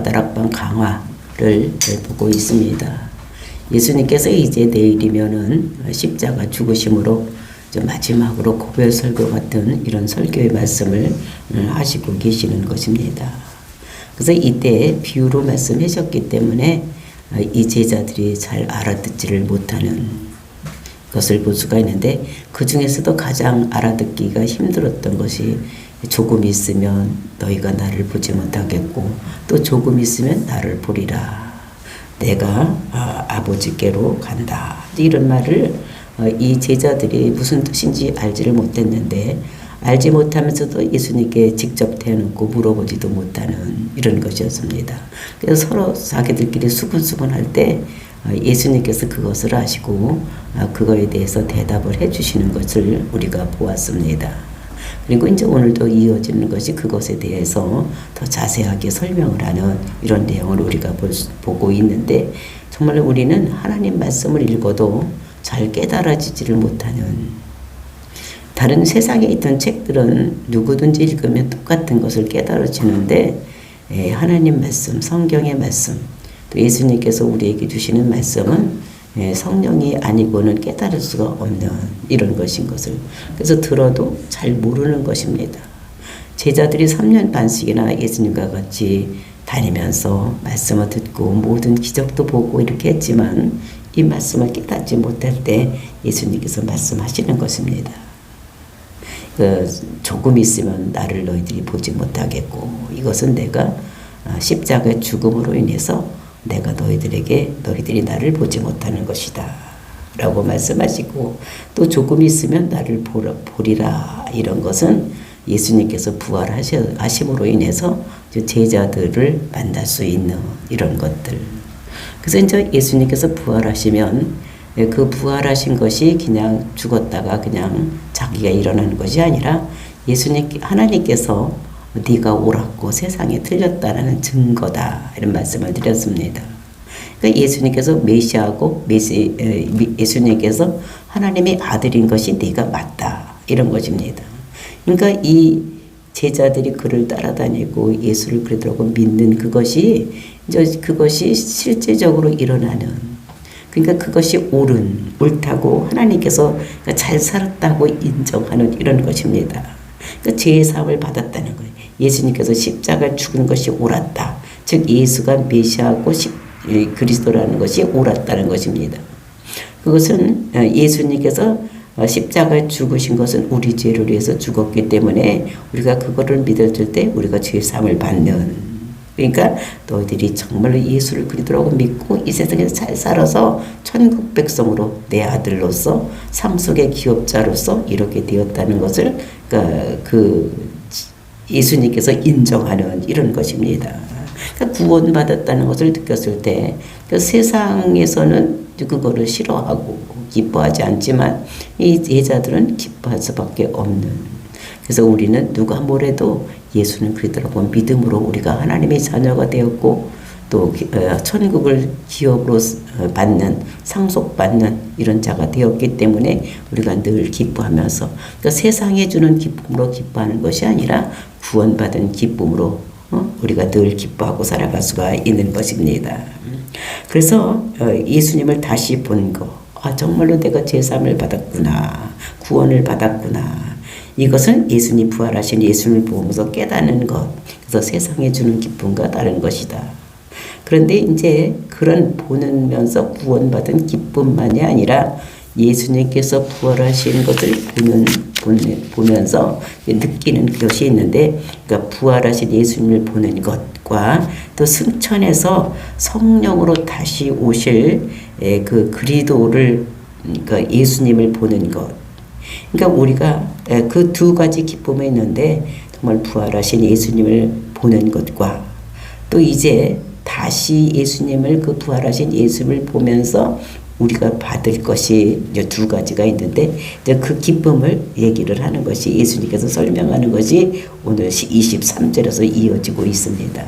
다락방 강화를 보고 있습니다. 예수님께서 이제 내일이면은 십자가 죽으심으로 마지막으로 고별 설교 같은 이런 설교의 말씀을 하시고 계시는 것입니다. 그래서 이때 비유로 말씀하셨기 때문에 이 제자들이 잘 알아듣지를 못하는 것을 볼 수가 있는데, 그 중에서도 가장 알아듣기가 힘들었던 것이 조금 있으면 너희가 나를 보지 못하겠고 또 조금 있으면 나를 보리라. 내가 아버지께로 간다. 이런 말을 이 제자들이 무슨 뜻인지 알지를 못했는데, 알지 못하면서도 예수님께 직접 대놓고 물어보지도 못하는 이런 것이었습니다. 그래서 서로 자기들끼리 수근수근 할 때 예수님께서 그것을 아시고 그거에 대해서 대답을 해주시는 것을 우리가 보았습니다. 그리고 이제 오늘도 이어지는 것이 그것에 대해서 더 자세하게 설명을 하는 이런 내용을 우리가 보고 있는데, 정말 우리는 하나님 말씀을 읽어도 잘 깨달아지지를 못하는, 다른 세상에 있던 책들은 누구든지 읽으면 똑같은 것을 깨달아지는데, 하나님 말씀, 성경의 말씀, 또 예수님께서 우리에게 주시는 말씀은 성령이 아니고는 깨달을 수가 없는 이런 것인 것을, 그래서 들어도 잘 모르는 것입니다. 제자들이 3년 반씩이나 예수님과 같이 다니면서 말씀을 듣고 모든 기적도 보고 이렇게 했지만 이 말씀을 깨닫지 못할 때 예수님께서 말씀하시는 것입니다. 조금 있으면 나를 너희들이 보지 못하겠고, 이것은 내가 십자가의 죽음으로 인해서 내가 너희들이 나를 보지 못하는 것이다 라고 말씀하시고, 또 조금 있으면 나를 보리라. 이런 것은 예수님께서 부활하심으로 인해서 제자들을 만날 수 있는 이런 것들. 그래서 이제 예수님께서 부활하시면 그 부활하신 것이 그냥 죽었다가 그냥 자기가 일어나는 것이 아니라 하나님께서 네가 옳았고 세상에 틀렸다라는 증거다, 이런 말씀을 드렸습니다. 그러니까 예수님께서 메시아고 예수님께서 하나님의 아들인 것이 네가 맞다, 이런 것입니다. 그러니까 이 제자들이 그를 따라다니고 예수를 그러더라고 믿는 그것이 실제적으로 일어나는, 그러니까 그것이 옳다고 하나님께서 잘 살았다고 인정하는 이런 것입니다. 그러니까 죄의 사함을 받았다는 거예요. 예수님께서 십자가에 죽은 것이 옳았다. 즉 예수가 메시아고 그리스도라는 것이 옳았다는 것입니다. 그것은 예수님께서 십자가에 죽으신 것은 우리 죄를 위해서 죽었기 때문에 우리가 그거를 믿었을 때 우리가 죄의 사함을 받는, 그러니까 너희들이 정말로 예수를 그리스도라고 믿고 이 세상에서 잘 살아서 천국 백성으로 내 아들로서 삶 속의 기업자로서 이렇게 되었다는 것을 예수님께서 인정하는 이런 것입니다. 그러니까 구원받았다는 것을 느꼈을 때 세상에서는 그거를 싫어하고 기뻐하지 않지만 이 제자들은 기뻐할 수밖에 없는, 그래서 우리는 누가 뭐래도 예수는 그리스도라고 믿음으로 우리가 하나님의 자녀가 되었고 또 천국을 기업으로 받는, 상속받는 이런 자가 되었기 때문에 우리가 늘 기뻐하면서, 그러니까 세상에 주는 기쁨으로 기뻐하는 것이 아니라 구원받은 기쁨으로 우리가 늘 기뻐하고 살아갈 수가 있는 것입니다. 그래서 예수님을 다시 본 거, 정말로 내가 제사함을 받았구나, 구원을 받았구나, 이것은 예수님 부활하신 예수를 보면서 깨닫는 것, 그래서 세상에 주는 기쁨과 다른 것이다. 그런데 이제 그런 보면서 구원받은 기쁨만이 아니라 예수님께서 부활하신 것을 보면서 느끼는 것이 있는데, 그러니까 부활하신 예수님을 보는 것과 또 승천해서 성령으로 다시 오실 그 그리스도를, 그러니까 예수님을 보는 것, 그러니까 우리가 그 두 가지 기쁨이 있는데, 정말 부활하신 예수님을 보는 것과 또 이제 다시 예수님을, 그 부활하신 예수님을 보면서 우리가 받을 것이 이제 두 가지가 있는데, 이제 그 기쁨을 얘기를 하는 것이 예수님께서 설명하는 것이 오늘 23절에서 이어지고 있습니다.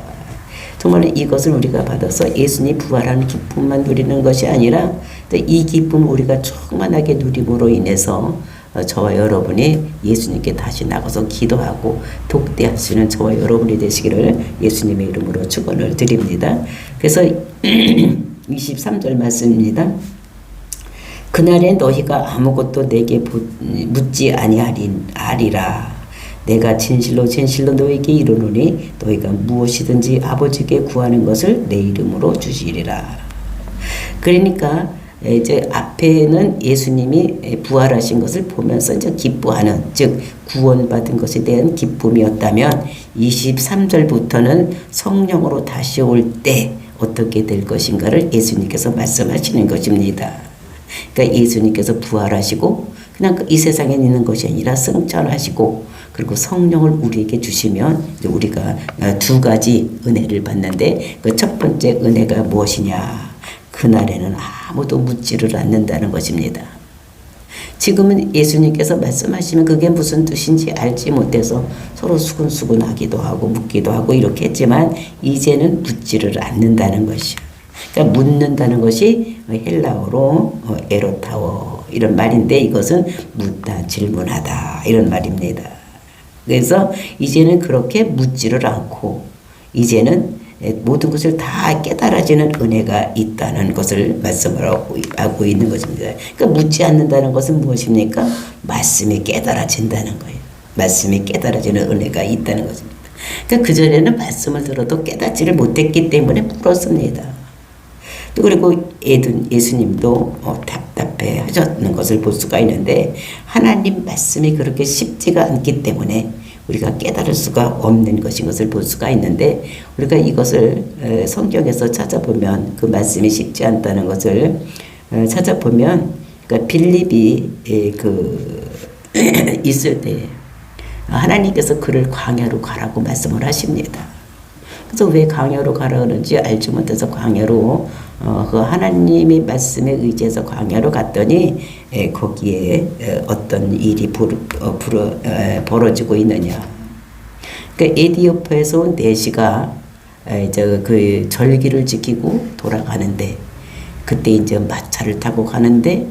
정말 이것을 우리가 받아서 예수님 부활하는 기쁨만 누리는 것이 아니라 이 기쁨을 우리가 충만하게 누림으로 인해서 저와 여러분이 예수님께 다시 나가서 기도하고 독대할 수 있는 저와 여러분이 되시기를 예수님의 이름으로 축원을 드립니다. 그래서 23절 말씀입니다. 그날에 너희가 아무것도 내게 묻지 아니하리라. 내가 진실로 진실로 너희에게 이르노니 너희가 무엇이든지 아버지께 구하는 것을 내 이름으로 주시리라. 그러니까 이제 앞에는 예수님이 부활하신 것을 보면서 이제 기뻐하는, 즉 구원받은 것에 대한 기쁨이었다면 23절부터는 성령으로 다시 올 때 어떻게 될 것인가를 예수님께서 말씀하시는 것입니다. 그러니까 예수님께서 부활하시고 그냥 이 세상에 있는 것이 아니라 승천하시고 그리고 성령을 우리에게 주시면 이제 우리가 두 가지 은혜를 받는데 그 첫 번째 은혜가 무엇이냐? 그날에는 아무도 묻지를 않는다는 것입니다. 지금은 예수님께서 말씀하시면 그게 무슨 뜻인지 알지 못해서 서로 수근수근하기도 하고 묻기도 하고 이렇게 했지만 이제는 묻지를 않는다는 것이요. 그러니까 묻는다는 것이 헬라어로 에로타워 이런 말인데 이것은 묻다 질문하다 이런 말입니다. 그래서 이제는 그렇게 묻지를 않고 이제는 모든 것을 다 깨달아지는 은혜가 있다는 것을 말씀을 하고 있는 것입니다. 그러니까 묻지 않는다는 것은 무엇입니까? 말씀이 깨달아진다는 거예요. 말씀이 깨달아지는 은혜가 있다는 것입니다. 그러니까 그전에는 말씀을 들어도 깨닫지를 못했기 때문에 물었습니다. 또 그리고 예수님도 답답해 하셨는 것을 볼 수가 있는데 하나님 말씀이 그렇게 쉽지가 않기 때문에 우리가 깨달을 수가 없는 것인 것을 볼 수가 있는데 우리가 이것을 성경에서 찾아보면 그 말씀이 쉽지 않다는 것을 찾아보면 그러니까 빌립이 있을 때 하나님께서 그를 광야로 가라고 말씀을 하십니다. 그래서 왜 광야로 가라 그런지 알지 못해서 광야로 그 하나님의 말씀에 의지해서 광야로 갔더니 거기에 어떤 일이 벌어지고 있느냐. 그러니까 에디오피아에서 온 내시가 이제 그 절기를 지키고 돌아가는데 그때 이제 마차를 타고 가는데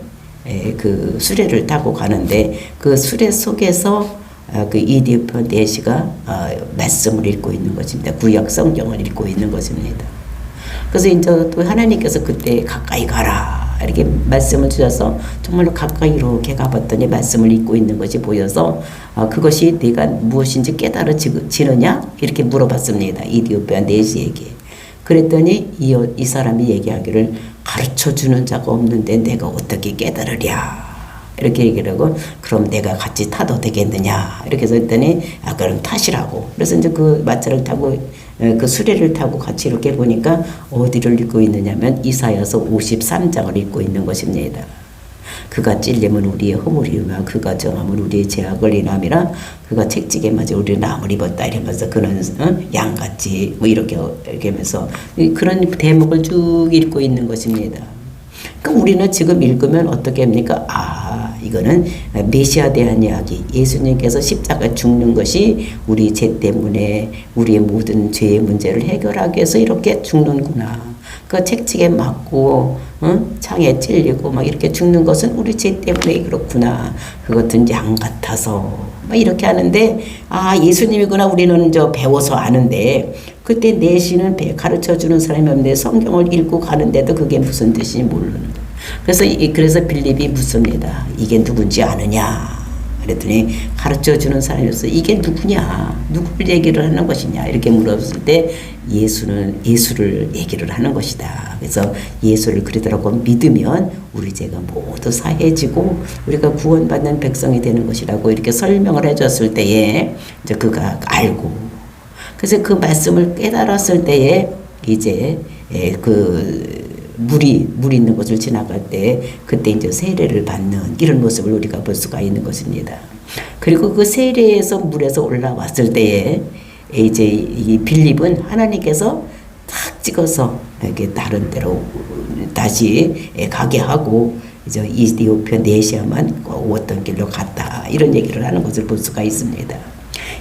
그 수레를 타고 가는데 그 수레 속에서 그 에디오피아 내시가 말씀을 읽고 있는 것입니다. 구약 성경을 읽고 있는 것입니다. 그래서 이제 또 하나님께서 그때 가까이 가라 이렇게 말씀을 주셔서 정말로 가까이 이렇게 가봤더니 말씀을 읽고 있는 것이 보여서 그것이 네가 무엇인지 깨달아지느냐 이렇게 물어봤습니다. 에디오피아 내시에게. 그랬더니 이 사람이 얘기하기를 가르쳐주는 자가 없는데 내가 어떻게 깨달으랴 이렇게 얘기를 하고 그럼 내가 같이 타도 되겠느냐 이렇게 해서 했더니 그럼 타시라고. 그래서 이제 그 마차를 타고 그 수레를 타고 같이 이렇게 보니까 어디를 읽고 있느냐면 이사야서 53장을 읽고 있는 것입니다. 그가 찔림은 우리의 허물이며 그가 정함은 우리의 죄악을 인함이라 그가 채찍에 맞아 우리는 나무를 입었다 이러면서 그는 양같이 뭐 이렇게 하면서 그런 대목을 쭉 읽고 있는 것입니다. 그러니까 우리는 지금 읽으면 어떻게 합니까? 이거는 메시아에 대한 이야기. 예수님께서 십자가 죽는 것이 우리 죄 때문에 우리의 모든 죄의 문제를 해결하기 위해서 이렇게 죽는구나. 그 책찍에 맞고 창에 찔리고 막 이렇게 죽는 것은 우리 죄 때문에 그렇구나. 그것은 양 같아서 막 이렇게 하는데 예수님이구나 우리는 배워서 아는데 그때 내시는 가르쳐주는 사람이 없는데 성경을 읽고 가는데도 그게 무슨 뜻인지 모르는 거예요. 그래서 빌립이 묻습니다. 이게 누군지 아느냐? 그랬더니 가르쳐주는 사람이 없어. 이게 누구냐? 누구를 얘기를 하는 것이냐? 이렇게 물었을 때 예수를 얘기를 하는 것이다. 그래서 예수를 그러더라고 믿으면 우리 죄가 모두 사해지고 우리가 구원받는 백성이 되는 것이라고 이렇게 설명을 해줬을 때에 이제 그가 알고 그래서 그 말씀을 깨달았을 때에 이제 물 있는 곳을 지나갈 때 그때 이제 세례를 받는 이런 모습을 우리가 볼 수가 있는 것입니다. 그리고 그 세례에서 물에서 올라왔을 때에 이제 이 빌립은 하나님께서 탁 찍어서 이렇게 다른 데로 다시 가게 하고 이제 이디오피아 내시아만 어떤 길로 갔다 이런 얘기를 하는 것을 볼 수가 있습니다.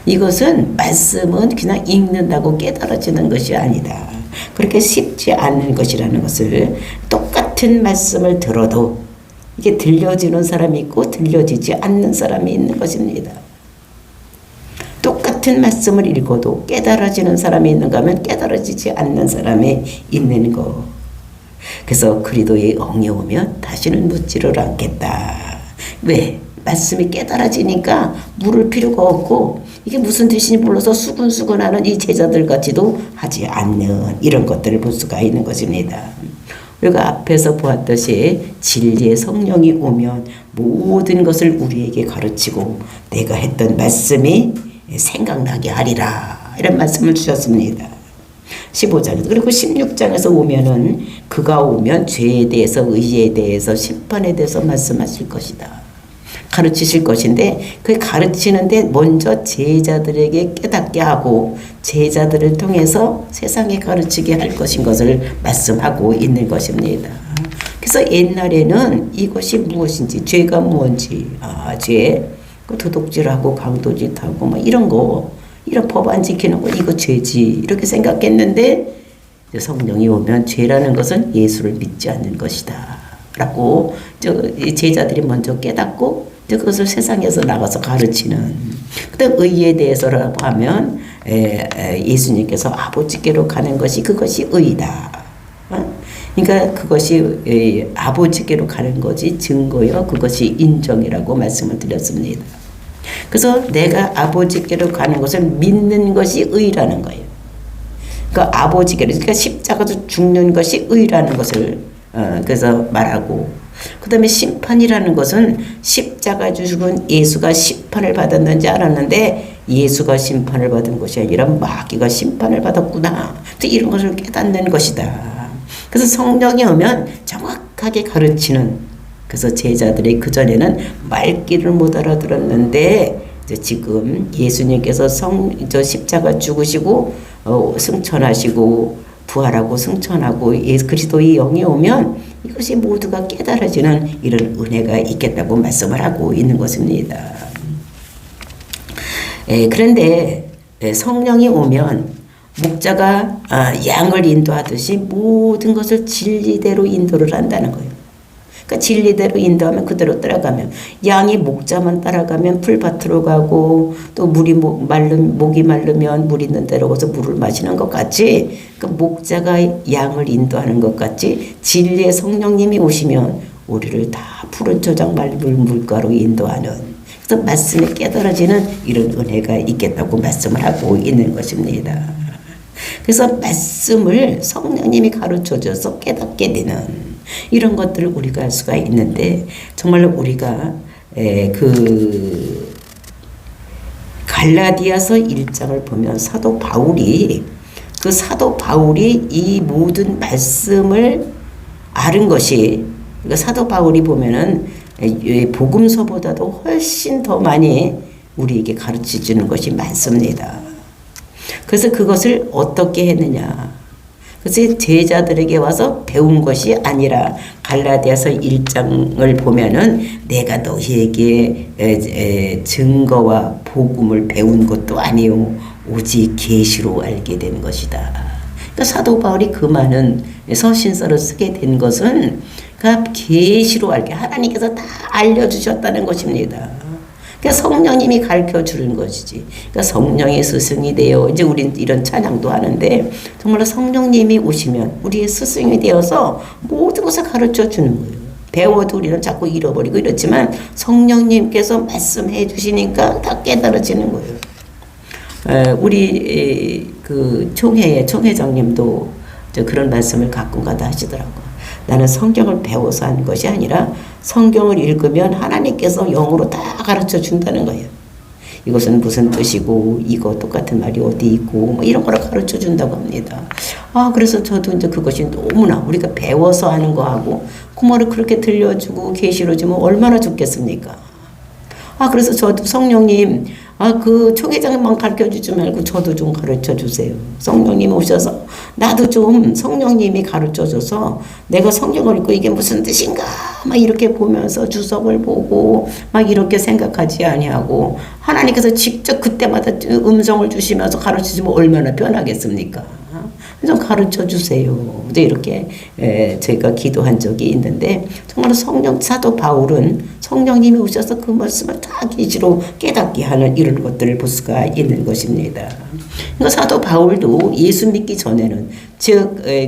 이것은 말씀은 그냥 읽는다고 깨달아지는 것이 아니다. 그렇게 쉽지 않은 것이라는 것을 똑같은 말씀을 들어도 이게 들려지는 사람이 있고 들려지지 않는 사람이 있는 것입니다. 똑같은 말씀을 읽어도 깨달아지는 사람이 있는가 하면 깨달아지지 않는 사람이 있는 거. 그래서 그리도의 영이 오면 다시는 묻지를 않겠다. 왜? 말씀이 깨달아지니까 물을 필요가 없고 이게 무슨 뜻인지 몰라서 수근수근하는 이 제자들 같이도 하지 않는 이런 것들을 볼 수가 있는 것입니다. 우리가 앞에서 보았듯이 진리의 성령이 오면 모든 것을 우리에게 가르치고 내가 했던 말씀이 생각나게 하리라 이런 말씀을 주셨습니다. 15장에서 그리고 16장에서 오면은 그가 오면 죄에 대해서 의에 대해서 심판에 대해서 말씀하실 것이다. 가르치실 것인데 그 가르치는데 먼저 제자들에게 깨닫게 하고 제자들을 통해서 세상에 가르치게 할 것인 것을 말씀하고 있는 것입니다. 그래서 옛날에는 이것이 무엇인지 죄가 무엇인지 죄 도둑질하고 강도짓하고 뭐 이런 거 이런 법 안 지키는 거 이거 죄지 이렇게 생각했는데 성령이 오면 죄라는 것은 예수를 믿지 않는 것이다 라고 제자들이 먼저 깨닫고 그것을 세상에서 나가서 가르치는. 그다음 의에 대해서라고 하면 예수님께서 아버지께로 가는 것이 그것이 의다. 그러니까 그것이 아버지께로 가는 것이 증거요. 그것이 인정이라고 말씀을 드렸습니다. 그래서 내가 아버지께로 가는 것을 믿는 것이 의라는 거예요. 그러니까 아버지께로 그러니까 십자가도 죽는 것이 의라는 것을 그래서 말하고 그 다음에 심판이라는 것은 십자가 죽은 예수가 심판을 받았는지 알았는데 예수가 심판을 받은 것이 아니라 마귀가 심판을 받았구나. 또 이런 것을 깨닫는 것이다. 그래서 성령이 오면 정확하게 가르치는 그래서 제자들이 그전에는 말귀를 못 알아들었는데 지금 예수님께서 십자가 죽으시고 승천하시고 부활하고 승천하고 예수 그리스도의 영이 오면 이것이 모두가 깨달아지는 이런 은혜가 있겠다고 말씀을 하고 있는 것입니다. 그런데 성령이 오면 목자가 양을 인도하듯이 모든 것을 진리대로 인도를 한다는 거예요. 그러니까 진리대로 인도하면 그대로 따라가면 양이 목자만 따라가면 풀밭으로 가고 또 목이 마르면 물 있는 데로 가서 물을 마시는 것 같이 그 목자가 양을 인도하는 것 같이 진리의 성령님이 오시면 우리를 다 푸른 초장 맑은 물가로 인도하는 그래서 말씀이 깨달아지는 이런 은혜가 있겠다고 말씀을 하고 있는 것입니다. 그래서 말씀을 성령님이 가르쳐줘서 깨닫게 되는 이런 것들을 우리가 할 수가 있는데 정말로 우리가 그 갈라디아서 1장을 보면 사도 바울이 이 모든 말씀을 아는 것이 그러니까 사도 바울이 보면은 복음서보다도 훨씬 더 많이 우리에게 가르쳐 주는 것이 많습니다. 그래서 그것을 어떻게 했느냐. 그래서 제자들에게 와서 배운 것이 아니라 갈라디아서 1장을 보면은 내가 너희에게 증거와 복음을 배운 것도 아니요 오직 계시로 알게 된 것이다. 그러니까 사도 바울이 그 많은 서신서를 쓰게 된 것은 그 계시로 알게 하나님께서 다 알려주셨다는 것입니다. 그러니까 성령님이 가르쳐 주는 것이지. 그러니까 성령의 스승이 되어 이제 우린 이런 찬양도 하는데 정말로 성령님이 오시면 우리의 스승이 되어서 모든 것을 가르쳐 주는 거예요. 배워도 우리는 자꾸 잃어버리고 이렇지만 성령님께서 말씀해 주시니까 다 깨달아지는 거예요. 우리 그 총회장님도 그런 말씀을 가끔 가다 하시더라고요. 나는 성경을 배워서 한 것이 아니라 성경을 읽으면 하나님께서 영으로 다 가르쳐 준다는 거예요. 이것은 무슨 뜻이고 이거 똑같은 말이 어디 있고 뭐 이런 거를 가르쳐 준다고 합니다. 그래서 저도 이제 그것이 너무나 우리가 배워서 하는 거하고 그 말을 그렇게 들려주고 계시로 주면 얼마나 좋겠습니까? 그래서 저도 성령님 그 총회장만 가르쳐주지 말고 저도 좀 가르쳐주세요. 성령님 오셔서 나도 좀 성령님이 가르쳐줘서 내가 성경을 읽고 이게 무슨 뜻인가 막 이렇게 보면서 주석을 보고 막 이렇게 생각하지 아니하고 하나님께서 직접 그때마다 음성을 주시면서 가르치시면 얼마나 편하겠습니까? 좀 가르쳐 주세요. 이제 이렇게 저희가 기도한 적이 있는데 정말 사도 바울은 성령님이 오셔서 그 말씀을 다 계시로 깨닫게 하는 이런 것들을 볼 수가 있는 것입니다. 그러니까 사도 바울도 예수 믿기 전에는 즉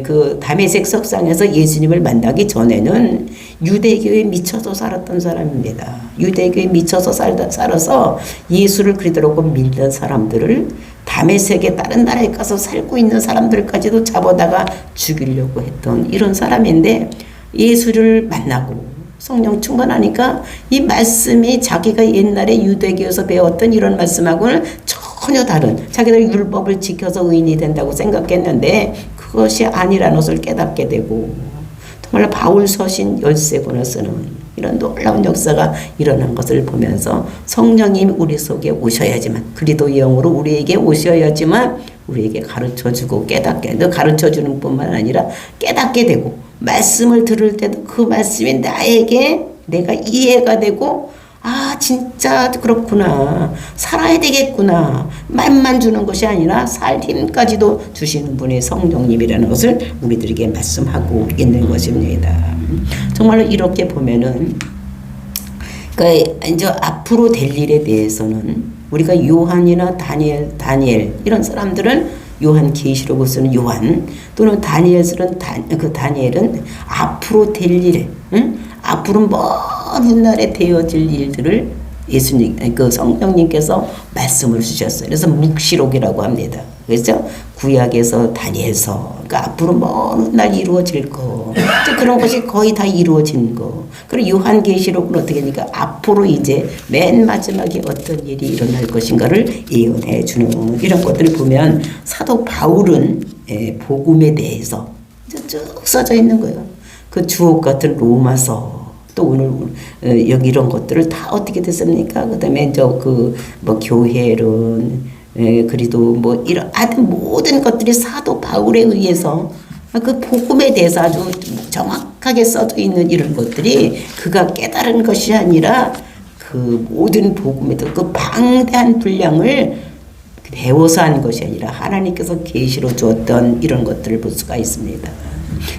그 다메섹 석상에서 예수님을 만나기 전에는 유대교에 미쳐서 살았던 사람입니다. 유대교에 미쳐서 살아서 예수를 그리스도로 믿는 사람들을 다메섹의 다른 나라에 가서 살고 있는 사람들까지도 잡아다가 죽이려고 했던 이런 사람인데 예수를 만나고 성령 충만하니까 이 말씀이 자기가 옛날에 유대교에서 배웠던 이런 말씀하고는 전혀 다른, 자기들 율법을 지켜서 의인이 된다고 생각했는데 그것이 아니라는 것을 깨닫게 되고 정말 바울 서신 13권을 쓰는 이런 놀라운 역사가 일어난 것을 보면서 성령님 우리 속에 오셔야지만, 그리스도의 영으로 우리에게 오셔야지만 우리에게 가르쳐주고 깨닫게, 가르쳐주는 뿐만 아니라 깨닫게 되고 말씀을 들을 때도 그 말씀이 나에게 내가 이해가 되고 아 진짜 그렇구나, 살아야 되겠구나, 말만 주는 것이 아니라 살 힘까지도 주시는 분이 성령님이라는 것을 우리들에게 말씀하고 있는 것입니다. 정말로 이렇게 보면은 그러니까 이제 앞으로 될 일에 대해서는 우리가 요한이나 다니엘 이런 사람들은 요한 계시록을 쓰는 요한 또는 다니엘은 앞으로 될 일, 앞으로 먼 훗날에 되어질 일들을 예수님, 그 성령님께서 말씀을 주셨어요. 그래서 묵시록이라고 합니다. 그렇죠? 구약에서 다니엘서, 그러니까 앞으로 먼 훗날 이루어질 거, 그런 것이 거의 다 이루어진 거. 그리고 요한계시록은 어떻게 하니까 앞으로 이제 맨 마지막에 어떤 일이 일어날 것인가를 예언해 주는 이런 것들을 보면 사도 바울은 복음에 대해서 쭉 써져 있는 거예요. 그 주옥 같은 로마서, 또 오늘 여기 이런 것들을 다 어떻게 됐습니까? 그다음에 뭐 교회론, 그리고 뭐 이런 하여튼 모든 것들이 사도 바울에 의해서 그 복음에 대해서 아주 정확하게 써져 있는 이런 것들이 그가 깨달은 것이 아니라 그 모든 복음에도 그 방대한 분량을 배워서 한 것이 아니라 하나님께서 계시로 주었던 이런 것들을 볼 수가 있습니다.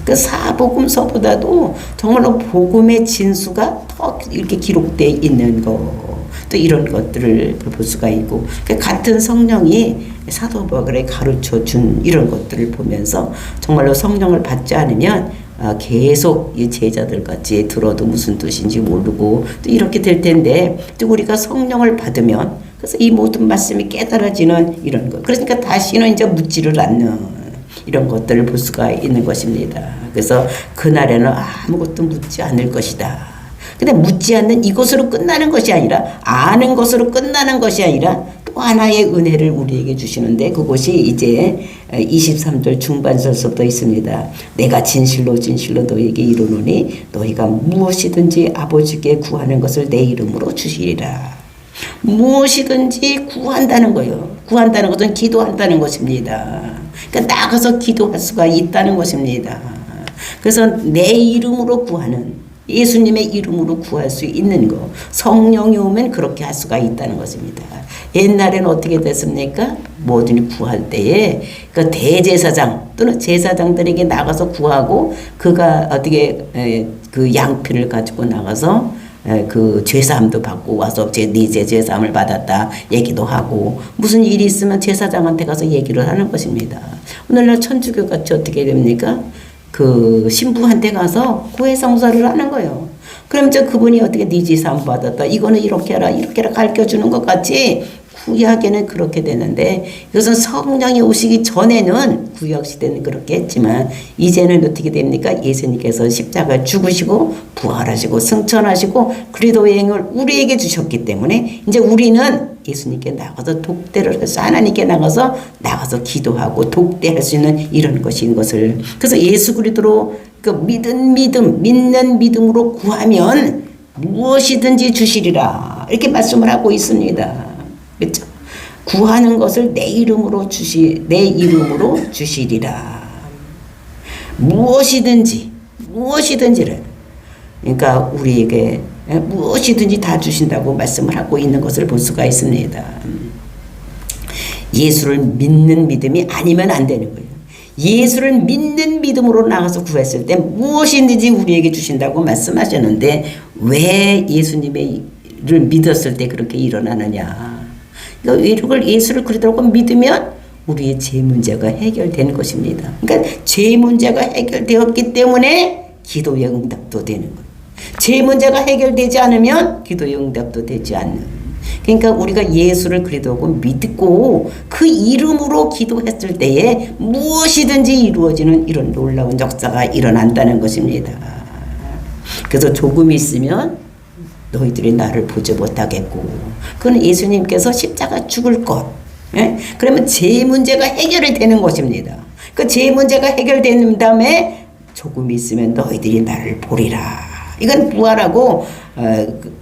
그 사복음서보다도 정말로 복음의 진수가 더 이렇게 기록되어 있는 거, 또 이런 것들을 볼 수가 있고, 같은 성령이 사도 바울에 가르쳐 준 이런 것들을 보면서 정말로 성령을 받지 않으면 계속 이 제자들 같이 들어도 무슨 뜻인지 모르고 또 이렇게 될 텐데, 또 우리가 성령을 받으면 그래서 이 모든 말씀이 깨달아지는 이런 것, 그러니까 다시는 이제 묻지를 않는 이런 것들을 볼 수가 있는 것입니다. 그래서 그날에는 아무것도 묻지 않을 것이다. 근데 묻지 않는 이것으로 끝나는 것이 아니라, 아는 것으로 끝나는 것이 아니라 또 하나의 은혜를 우리에게 주시는데, 그것이 이제 23절 중반절서부터 있습니다. 내가 진실로 너희에게 이르노니 너희가 무엇이든지 아버지께 구하는 것을 내 이름으로 주시리라. 무엇이든지 구한다는 거예요. 구한다는 것은 기도한다는 것입니다. 그러니까 나가서 기도할 수가 있다는 것입니다. 그래서 내 이름으로 구하는, 예수님의 이름으로 구할 수 있는 거, 성령이 오면 그렇게 할 수가 있다는 것입니다. 옛날에는 어떻게 됐습니까? 뭐든지 구할 때에 그 대제사장 또는 제사장들에게 나가서 구하고, 그가 어떻게 그 양피를 가지고 나가서 그 죄사함도 받고 와서 네 죄사함을 받았다 얘기도 하고, 무슨 일이 있으면 제사장한테 가서 얘기를 하는 것입니다. 오늘날 천주교 같이 어떻게 됩니까? 그 신부한테 가서 고해성사를 하는 거예요. 그럼 이제 그분이 어떻게 네 죄사함 받았다, 이거는 이렇게 해라 가르쳐 주는 것 같이 구약에는 그렇게 되는데, 이것은 성령이 오시기 전에는 구약 시대는 그렇게 했지만 이제는 어떻게 됩니까? 예수님께서 십자가 죽으시고 부활하시고 승천하시고 그리스도의 행을 우리에게 주셨기 때문에 이제 우리는 예수님께 나가서 독대를 해서 하나님께 나가서 기도하고 독대할 수 있는 이런 것인 것을, 그래서 예수 그리스도로 그 믿는 믿음으로 구하면 무엇이든지 주시리라 이렇게 말씀을 하고 있습니다. 그렇죠? 구하는 것을 내 이름으로 주시리라. 무엇이든지를, 그러니까 우리에게 무엇이든지 다 주신다고 말씀을 하고 있는 것을 볼 수가 있습니다. 예수를 믿는 믿음이 아니면 안 되는 거예요. 예수를 믿는 믿음으로 나가서 구했을 때 무엇이든지 우리에게 주신다고 말씀하셨는데 왜 예수님을 믿었을 때 그렇게 일어나느냐. 그러니까 예수를 그리스도라고 믿으면 우리의 죄 문제가 해결된 것입니다. 그러니까 죄 문제가 해결되었기 때문에 기도의 응답도 되는 거예요. 죄 문제가 해결되지 않으면 기도의 응답도 되지 않는. 그러니까 우리가 예수를 그리스도고 믿고 그 이름으로 기도했을 때에 무엇이든지 이루어지는 이런 놀라운 역사가 일어난다는 것입니다. 그래서 조금 있으면 너희들이 나를 보지 못하겠고, 그건 예수님께서 십자가 죽을 것. 예? 그러면 죄 문제가 해결이 되는 것입니다. 그 죄 문제가 해결된 다음에 조금 있으면 너희들이 나를 보리라. 이건 부활하고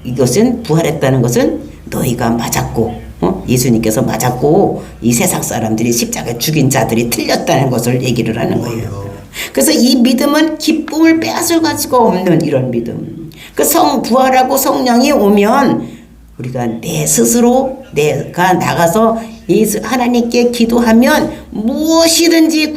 이것은 부활했다는 것은 너희가 맞았고 예수님께서 맞았고 이 세상 사람들이 십자가에 죽인 자들이 틀렸다는 것을 얘기를 하는 거예요. 그래서 이 믿음은 기쁨을 빼앗을 수가 없는 이런 믿음. 그 부활하고 성령이 오면 우리가 내 스스로 내가 나가서 하나님께 기도하면 무엇이든지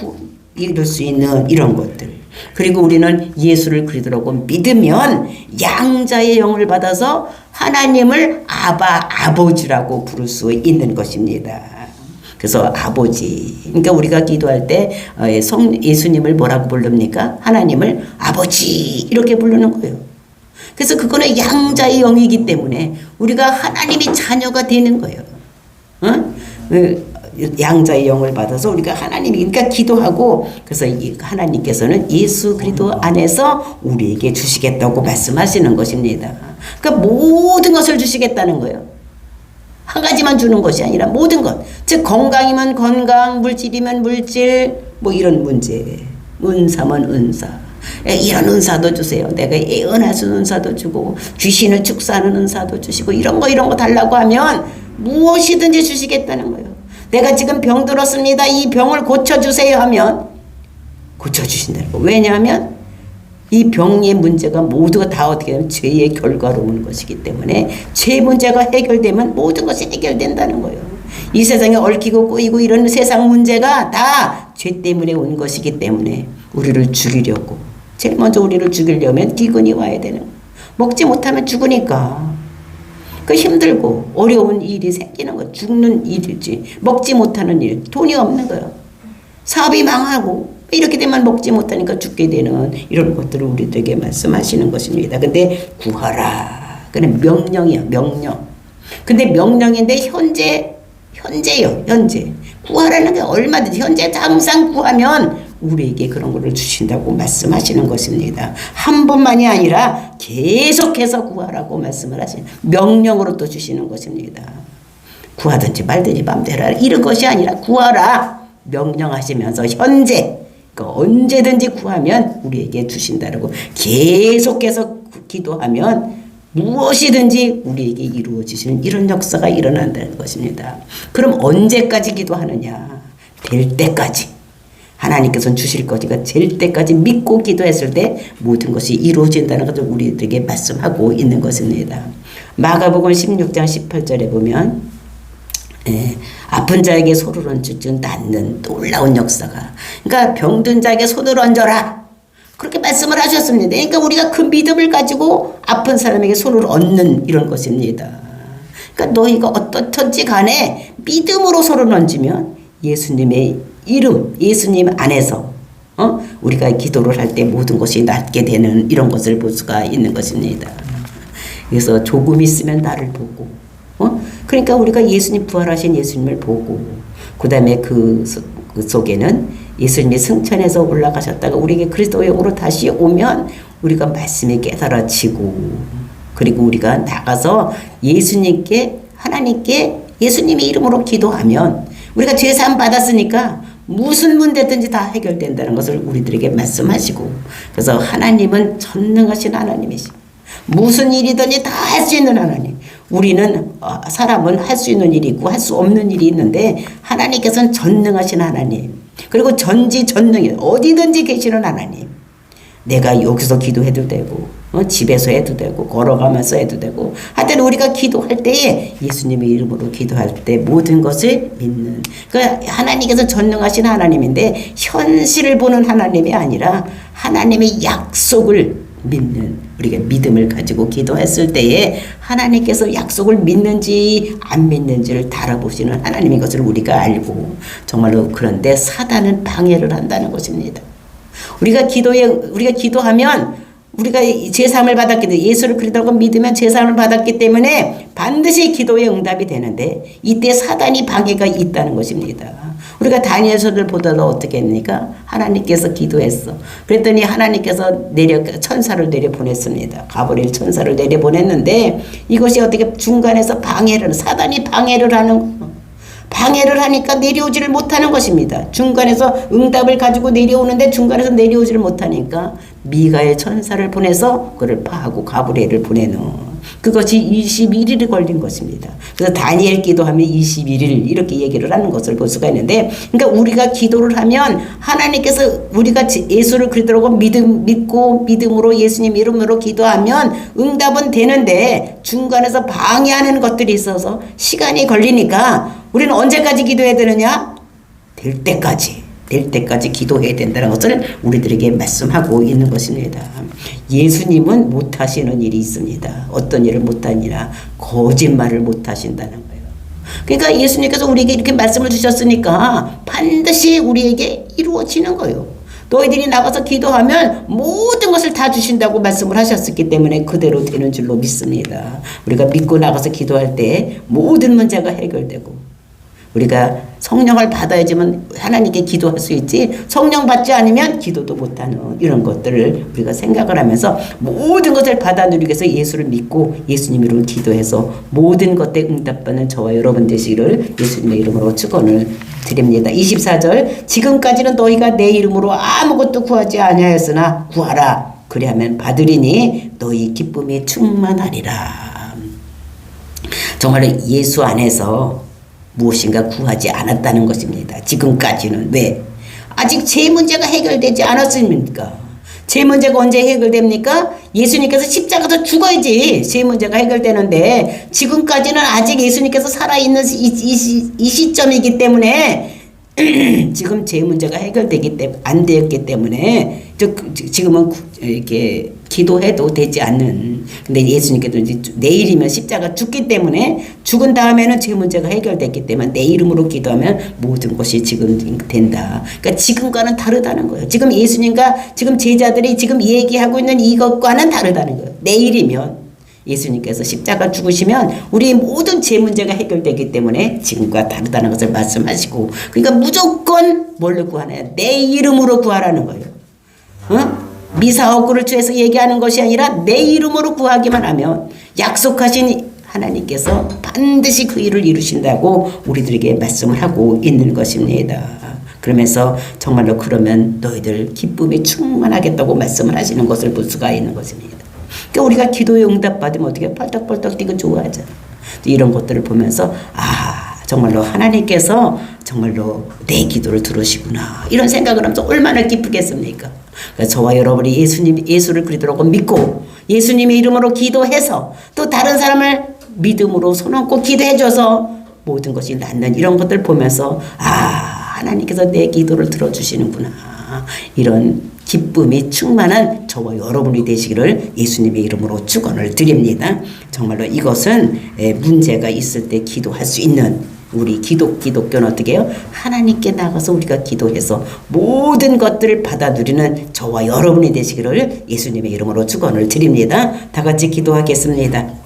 이룰 수 있는 이런 것들. 그리고 우리는 예수를 그리스도라고 믿으면 양자의 영을 받아서 하나님을 아버지라고 부를 수 있는 것입니다. 그래서 아버지. 그러니까 우리가 기도할 때 예수님을 뭐라고 부릅니까? 하나님을 아버지 이렇게 부르는 거예요. 그래서 그거는 양자의 영이기 때문에 우리가 하나님이 자녀가 되는 거예요. 양자의 영을 받아서 우리가 하나님이니까 기도하고, 그래서 하나님께서는 예수 그리스도 안에서 우리에게 주시겠다고 말씀하시는 것입니다. 그러니까 모든 것을 주시겠다는 거예요. 한 가지만 주는 것이 아니라 모든 것. 즉 건강이면 건강, 물질이면 물질, 뭐 이런 문제. 은사면 은사. 이런 은사도 주세요. 내가 예언할 수 있는 은사도 주고 귀신을 축사하는 은사도 주시고 이런 거 달라고 하면 무엇이든지 주시겠다는 거예요. 내가 지금 병 들었습니다. 이 병을 고쳐주세요 하면 고쳐주신다는 거예요. 왜냐하면 이 병의 문제가 모두가 다 어떻게 되면 죄의 결과로 오는 것이기 때문에 죄 문제가 해결되면 모든 것이 해결된다는 거예요. 이 세상에 얽히고 꼬이고 이런 세상 문제가 다 죄 때문에 온 것이기 때문에 우리를 죽이려고, 제일 먼저 우리를 죽이려면 기근이 와야 되는 거예요. 먹지 못하면 죽으니까. 그 힘들고 어려운 일이 생기는 거, 죽는 일이지. 먹지 못하는 일, 돈이 없는 거예요. 사업이 망하고 이렇게 되면 먹지 못하니까 죽게 되는 이런 것들을 우리들에게 말씀하시는 것입니다. 근데 구하라. 그는 명령이야, 명령. 근데 명령인데 현재요, 현재. 구하라는 게 얼마든지 현재 항상 구하면 우리에게 그런 것을 주신다고 말씀하시는 것입니다. 한 번만이 아니라 계속해서 구하라고 말씀을 하시는, 명령으로 또 주시는 것입니다. 구하든지 말든지 맘대로 하라 이런 것이 아니라 구하라 명령하시면서 현재, 그러니까 언제든지 구하면 우리에게 주신다고, 계속해서 기도하면 무엇이든지 우리에게 이루어지시는 이런 역사가 일어난다는 것입니다. 그럼 언제까지 기도하느냐? 될 때까지. 하나님께서는 주실 것이가 될 때까지 믿고 기도했을 때 모든 것이 이루어진다는 것을 우리들에게 말씀하고 있는 것입니다. 마가복음 16장 18절에 보면 아픈 자에게 손을 얹어 낫는 놀라운 역사가, 그러니까 병든 자에게 손을 얹어라 그렇게 말씀을 하셨습니다. 그러니까 우리가 그 믿음을 가지고 아픈 사람에게 손을 얹는 이런 것입니다. 그러니까 너희가 어떻든지 간에 믿음으로 손을 얹으면 예수님의 이름, 예수님 안에서 우리가 기도를 할 때 모든 것이 낫게 되는 이런 것을 볼 수가 있는 것입니다. 그래서 조금 있으면 나를 보고, 그러니까 우리가 예수님 부활하신 예수님을 보고, 그 다음에 그 속에는 예수님이 승천해서 올라가셨다가 우리에게 그리스도의 영으로 다시 오면 우리가 말씀에 깨달아지고, 그리고 우리가 나가서 예수님께, 하나님께 예수님의 이름으로 기도하면 우리가 죄사함 받았으니까 무슨 문제든지 다 해결된다는 것을 우리들에게 말씀하시고, 그래서 하나님은 전능하신 하나님이시고 무슨 일이든지 다 할 수 있는 하나님. 우리는 사람은 할 수 있는 일이 있고 할 수 없는 일이 있는데 하나님께서는 전능하신 하나님, 그리고 전지전능해 어디든지 계시는 하나님. 내가 여기서 기도해도 되고 집에서 해도 되고 걸어가면서 해도 되고 하여튼 우리가 기도할 때에 예수님의 이름으로 기도할 때 모든 것을 믿는 그러니까 하나님께서 전능하신 하나님인데 현실을 보는 하나님이 아니라 하나님의 약속을 믿는 우리가 믿음을 가지고 기도했을 때에 하나님께서 약속을 믿는지 안 믿는지를 달아보시는 하나님인 것을 우리가 알고 정말로 그런데 사단은 방해를 한다는 것입니다. 우리가 기도하면 우리가 제사함을 받았기 때문에 예수를 그리스도로 믿으면 제사함을 받았기 때문에 반드시 기도의 응답이 되는데 이때 사단이 방해가 있다는 것입니다. 우리가 다니엘서를 보다가 어떻게 했습니까? 하나님께서 기도했어. 그랬더니 하나님께서 천사를 내려보냈습니다. 가브리엘 천사를 내려보냈는데 이것이 어떻게 중간에서 사단이 방해를 하는 방해를 하니까 내려오지를 못하는 것입니다. 중간에서 응답을 가지고 내려오는데 중간에서 내려오지를 못하니까 미가의 천사를 보내서 그를 파하고 가브리엘을 보내는 그것이 21일이 걸린 것입니다. 그래서 다니엘 기도하면 21일 이렇게 얘기를 하는 것을 볼 수가 있는데 그러니까 우리가 기도를 하면 하나님께서 우리가 예수를 그리스도로 믿고 믿음으로 예수님 이름으로 기도하면 응답은 되는데 중간에서 방해하는 것들이 있어서 시간이 걸리니까 우리는 언제까지 기도해야 되느냐? 될 때까지 기도해야 된다는 것을 우리들에게 말씀하고 있는 것입니다. 예수님은 못하시는 일이 있습니다. 어떤 일을 못하니라 거짓말을 못하신다는 거예요. 그러니까 예수님께서 우리에게 이렇게 말씀을 주셨으니까 반드시 우리에게 이루어지는 거예요. 너희들이 나가서 기도하면 모든 것을 다 주신다고 말씀을 하셨기 때문에 그대로 되는 줄로 믿습니다. 우리가 믿고 나가서 기도할 때 모든 문제가 해결되고 우리가 성령을 받아야지만 하나님께 기도할 수 있지 성령 받지 않으면 기도도 못하는 이런 것들을 우리가 생각을 하면서 모든 것을 받아 누리기 위해서 예수를 믿고 예수님 이름으로 기도해서 모든 것에 응답받는 저와 여러분 되시기를 예수님의 이름으로 축원을 드립니다. 24절 지금까지는 너희가 내 이름으로 아무것도 구하지 아니하였으나 구하라 그리하면 받으리니 너희 기쁨이 충만하리라. 정말 예수 안에서 무엇인가 구하지 않았다는 것입니다. 지금까지는. 왜? 아직 제 문제가 해결되지 않았습니까? 제 문제가 언제 해결됩니까? 예수님께서 십자가에서 죽어야지 제 문제가 해결되는데 지금까지는 아직 예수님께서 살아있는 이 시점이기 때문에 지금 제 문제가 해결되기 때문에 안 되었기 때문에 지금은 이렇게 기도해도 되지 않는 근데 예수님께서 이제 내일이면 십자가 죽기 때문에 죽은 다음에는 제 문제가 해결됐기 때문에 내 이름으로 기도하면 모든 것이 지금 된다. 그러니까 지금과는 다르다는 거예요. 지금 예수님과 지금 제자들이 지금 얘기하고 있는 이것과는 다르다는 거예요. 내일이면 예수님께서 십자가 죽으시면 우리 모든 제 문제가 해결되기 때문에 지금과 다르다는 것을 말씀하시고 그러니까 무조건 뭘로 구하나요? 내 이름으로 구하라는 거예요. 미사옥구를 주에서 얘기하는 것이 아니라 내 이름으로 구하기만 하면 약속하신 하나님께서 반드시 그 일을 이루신다고 우리들에게 말씀을 하고 있는 것입니다. 그러면서 정말로 그러면 너희들 기쁨이 충만하겠다고 말씀을 하시는 것을 볼 수가 있는 것입니다. 그러니까 우리가 기도에 응답받으면 어떻게 펄떡펄떡 뛰고 좋아하잖아. 이런 것들을 보면서 정말로 하나님께서 정말로 내 기도를 들으시구나 이런 생각을 하면서 얼마나 기쁘겠습니까? 그러니까 저와 여러분이 예수를 그리스도로 믿고 예수님의 이름으로 기도해서 또 다른 사람을 믿음으로 손 얹고 기도해줘서 모든 것이 낫는 이런 것들 보면서 하나님께서 내 기도를 들어주시는구나 이런 기쁨이 충만한 저와 여러분이 되시기를 예수님의 이름으로 축원을 드립니다. 정말로 이것은 문제가 있을 때 기도할 수 있는 우리 기독교는 어떻게 해요? 하나님께 나가서 우리가 기도해서 모든 것들을 받아 누리는 저와 여러분이 되시기를 예수님의 이름으로 축원을 드립니다. 다 같이 기도하겠습니다.